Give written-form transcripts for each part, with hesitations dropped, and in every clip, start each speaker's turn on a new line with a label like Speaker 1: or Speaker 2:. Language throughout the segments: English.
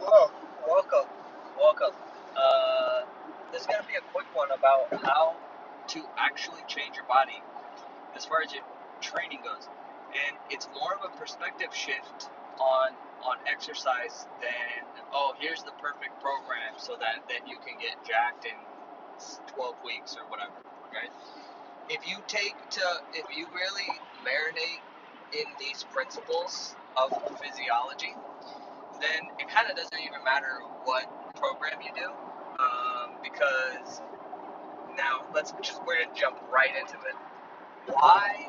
Speaker 1: Oh, welcome, welcome. This is gonna be a quick one about how to actually change your body as far as your training goes, and it's more of a perspective shift on exercise than here's the perfect program so that you can get jacked in 12 weeks or whatever. Okay, if you really marinate in these principles of physiology, then it kind of doesn't even matter what program you do, because now we're gonna jump right into it. Why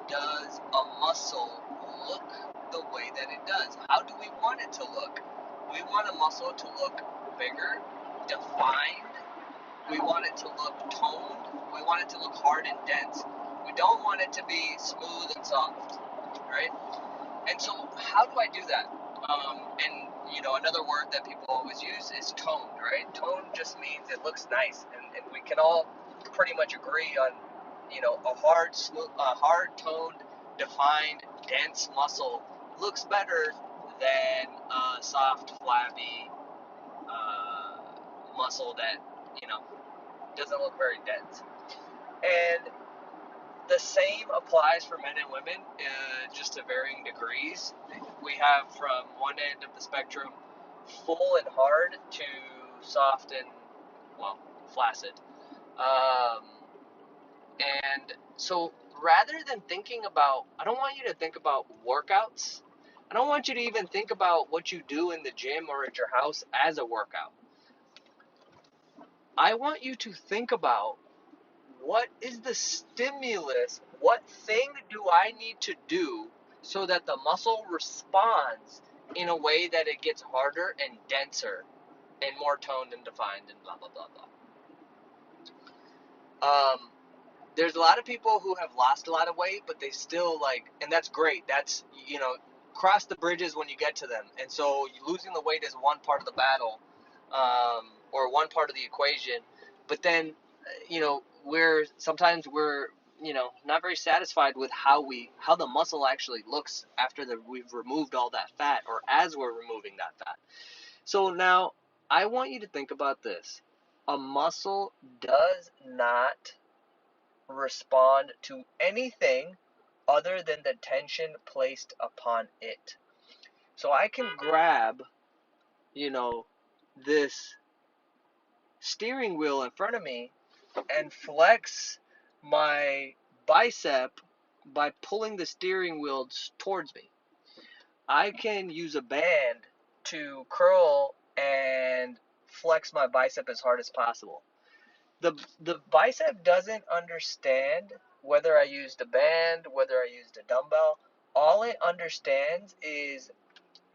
Speaker 1: does a muscle look the way that it does? How do we want it to look? We want a muscle to look bigger, defined. We want it to look toned. We want it to look hard and dense. We don't want it to be smooth and soft, right? And so, how do I do that? And another word that people always use is toned, right? Toned just means it looks nice, and we can all pretty much agree on, a hard toned, defined, dense muscle looks better than a soft, flabby uh, muscle that doesn't look very dense. And the same applies for men and women, just to varying degrees. We have from one end of the spectrum full and hard to soft and, well, flaccid. Um, and so rather than thinking about, I don't want you to think about workouts. I don't want you to even think about what you do in the gym or at your house as a workout. I want you to think about, what is the stimulus? What thing do I need to do so that the muscle responds in a way that it gets harder and denser and more toned and defined and blah, blah, blah, blah. There's a lot of people who have lost a lot of weight, but they still and that's great. That's, cross the bridges when you get to them. And so losing the weight is one part of the battle, or one part of the equation. But then, we're not very satisfied with how the muscle actually looks after we've removed all that fat, or as we're removing that fat. So now I want you to think about this. A muscle does not respond to anything other than the tension placed upon it. So I can grab, this steering wheel in front of me and flex my bicep by pulling the steering wheel towards me. I can use a band to curl and flex my bicep as hard as possible. The bicep doesn't understand whether I used a band, whether I used a dumbbell. All it understands is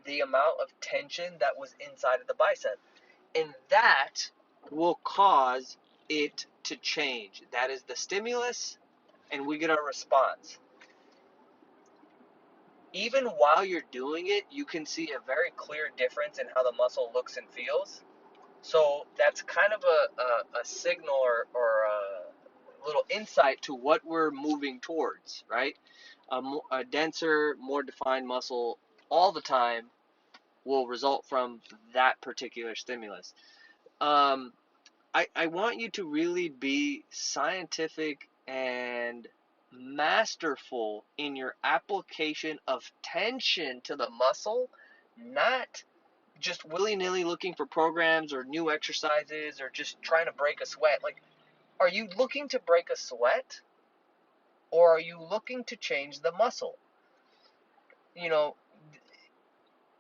Speaker 1: the amount of tension that was inside of the bicep. And that will cause it to change. That is the stimulus, and we get a response. Even while you're doing it, you can see a very clear difference in how the muscle looks and feels. So that's kind of a signal, or a little insight to what we're moving towards, right? A denser, more defined muscle all the time will result from that particular stimulus. I want you to really be scientific and masterful in your application of tension to the muscle, not just willy-nilly looking for programs or new exercises or just trying to break a sweat. Are you looking to break a sweat, or are you looking to change the muscle?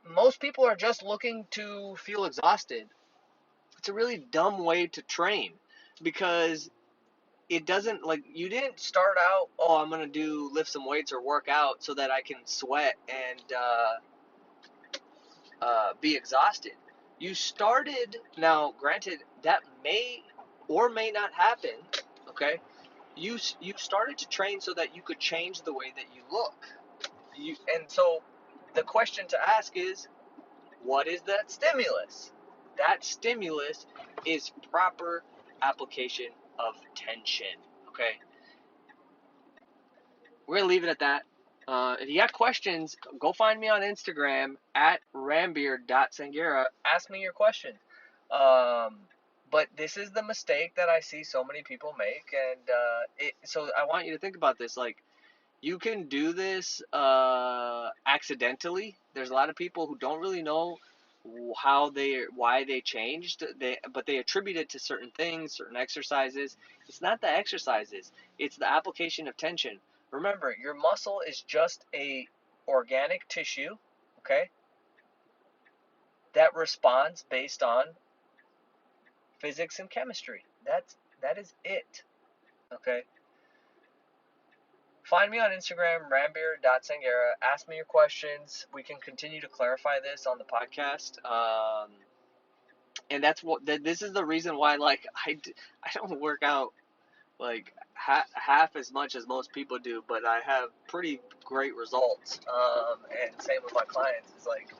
Speaker 1: Most people are just looking to feel exhausted. It's a really dumb way to train, because it doesn't, you didn't start out, I'm going to lift some weights or work out so that I can sweat and be exhausted. You started, now granted, that may or may not happen, okay? You started to train so that you could change the way that you look. And so the question to ask is, what is that stimulus? That stimulus is proper application of tension, okay? We're going to leave it at that. If you got questions, go find me on Instagram at rambeard.sangera. Ask me your question. But this is the mistake that I see so many people make, and so I want you to think about this. Like, you can do this accidentally. There's a lot of people who don't really know why they changed. But they attribute it to certain things, certain exercises. It's not the exercises. It's the application of tension. Remember, your muscle is just a organic tissue, okay, that responds based on physics and chemistry. That is it, okay. Find me on Instagram, rambeard.sangera. Ask me your questions. We can continue to clarify this on the podcast. And this is the reason why, like, I don't work out like half as much as most people do, but I have pretty great results. And same with my clients. It's like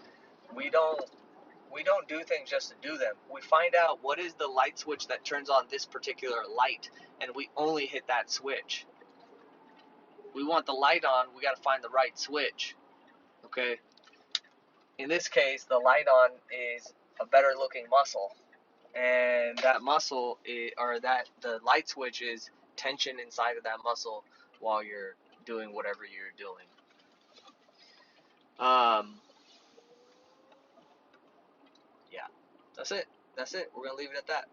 Speaker 1: we don't do things just to do them. We find out what is the light switch that turns on this particular light, and we only hit that switch. We want the light on, we got to find the right switch. Okay? In this case, the light on is a better looking muscle. And that muscle the light switch is tension inside of that muscle while you're doing whatever you're doing. Yeah. That's it. We're going to leave it at that.